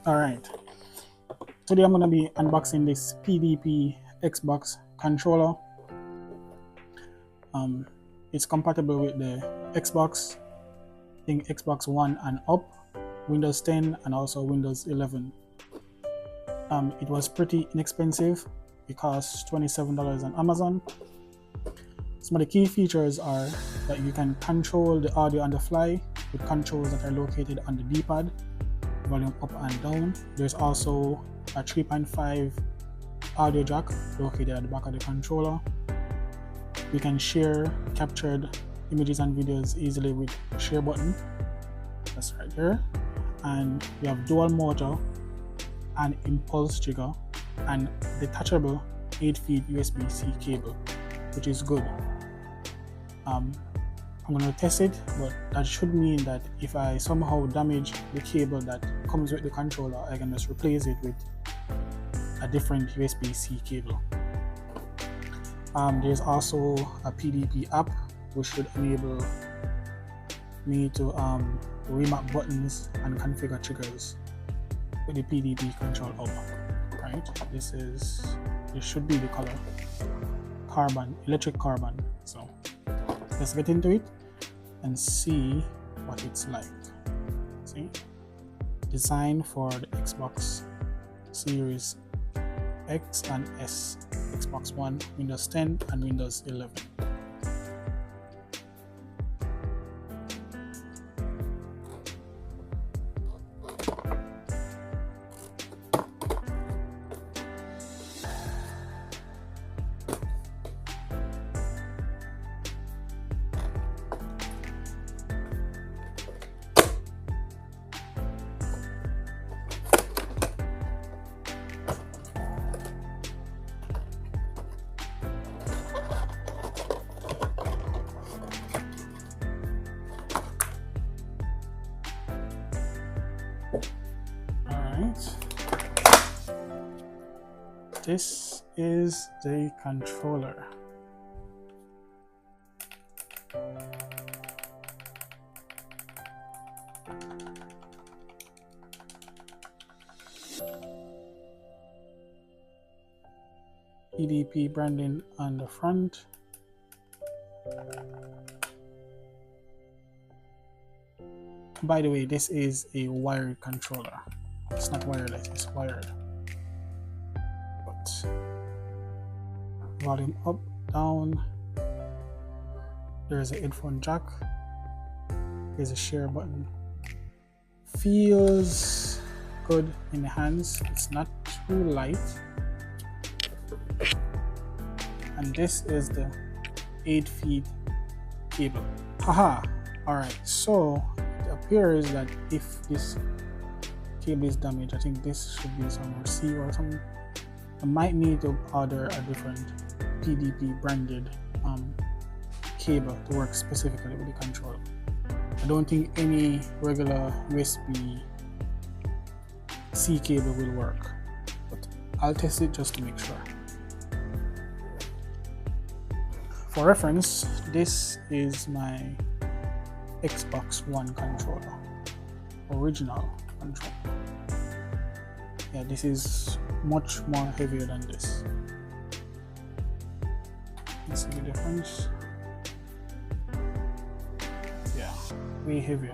Alright, today I'm going to be unboxing this PDP Xbox controller. It's compatible with the Xbox, I think Xbox One and up, Windows 10 and also Windows 11. It was pretty inexpensive. It cost $27 on Amazon. Some of the key features are that you can control the audio on the fly with controls that are located on the D-pad, volume up and down. There's also a 3.5 audio jack located at the back of the controller. You can share captured images and videos easily with the share button. That's right there. And you have dual motor and impulse trigger and detachable 8-feet USB-C cable, which is good. I'm going to test it, but that should mean that if I somehow damage the cable that comes with the controller, I can just replace it with a different USB-C cable. There's also a PDP app which should enable me to remap buttons and configure triggers with the PDP control up. Right, this should be the color carbon, electric carbon. So let's get into it and see what it's like. See, designed for the Xbox Series X and S, Xbox One, Windows 10 and Windows 11. This is the controller. PDP branding on the front. By the way, this is a wired controller. It's not wireless, it's wired. Volume up, down. There's a headphone jack. There's a share button. Feels good in the hands. It's not too light. And this is the 8-feet cable. Haha. Alright, so it appears that if this cable is damaged, I think this should be some receiver or something. I might need to order a different PDP branded cable to work specifically with the controller. I don't think any regular USB-C cable will work, but I'll test it just to make sure. For reference, this is my Xbox One controller, original controller. Yeah, this is much more heavier than this. You see the difference? Yeah, way heavier.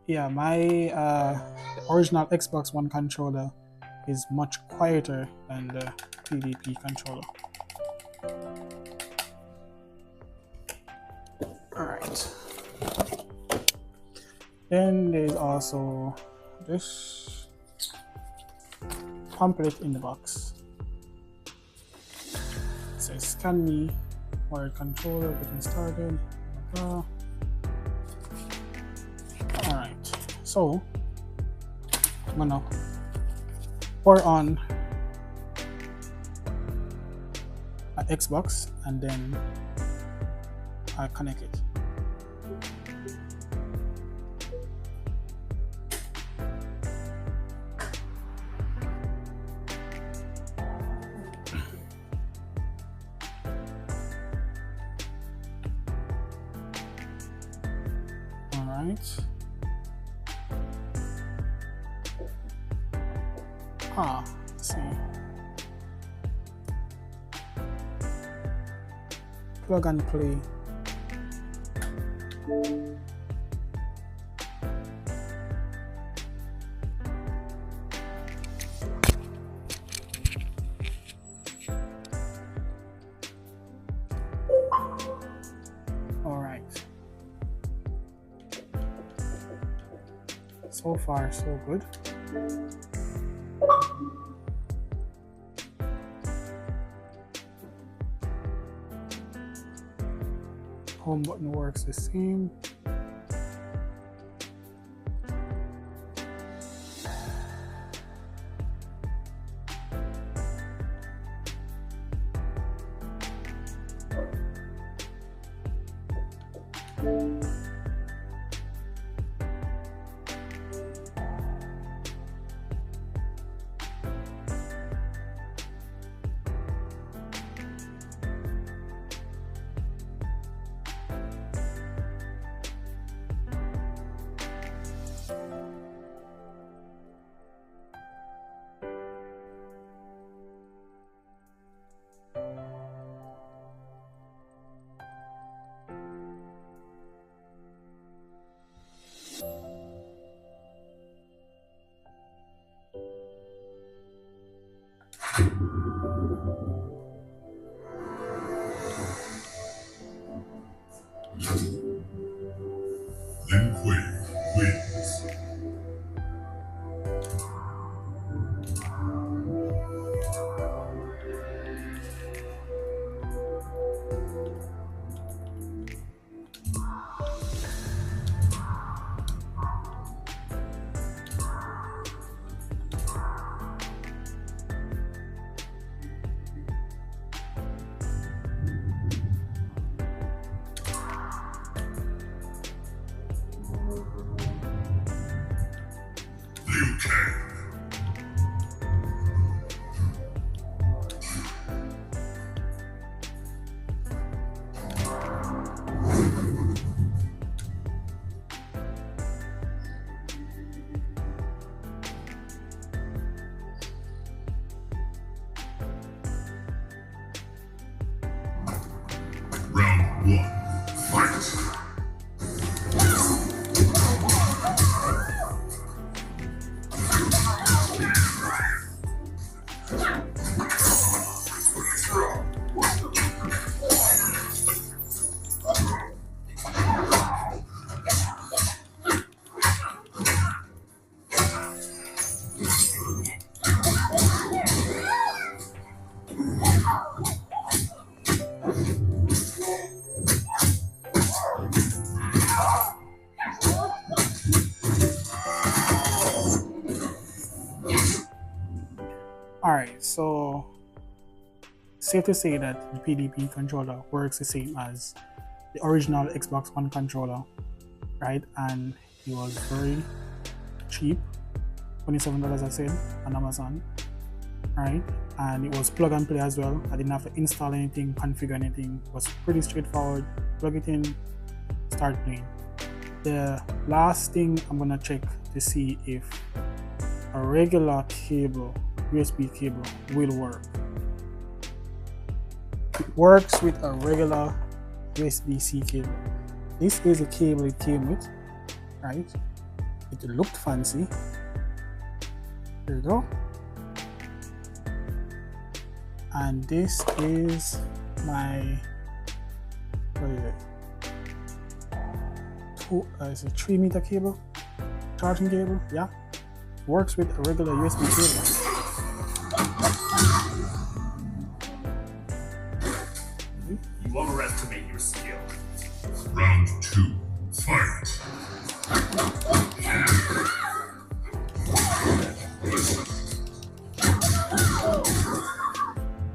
Yeah, my original Xbox One controller is much quieter than the PDP controller. Alright. Then there's also this pamphlet in the box. It says scan me, wired controller, getting started. Alright, so I'm gonna pour on an Xbox and then I connect it. right. Let's see. Plug and play. All right. So far, so good. Home button works the same. Wins. Round one, fight. Alright, so safe to say that the PDP controller works the same as the original Xbox One controller, right? And it was very cheap, $27 I said on Amazon, right? And it was plug and play as well. I didn't have to install anything, configure anything. It was pretty straightforward. Plug it in, start playing. The last thing I'm gonna check to see if a regular cable, USB cable, will work. It works with a regular USB-C cable. This is a cable it came with, right? It looked fancy. There you go. And this is my, what is it? It's a 3-meter cable, charging cable. Yeah, works with a regular USB cable. You overestimate your skill. Round two, fight.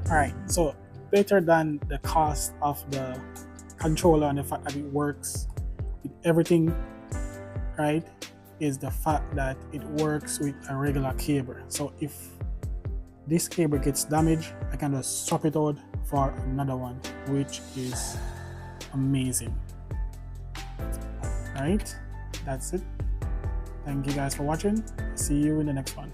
Alright, so better than the cost of the controller and the fact that it works with everything, right, is the fact that it works with a regular cable. So if this cable gets damaged, I can just swap it out for another one, which is amazing. Right, that's it. Thank you guys for watching. See you in the next one.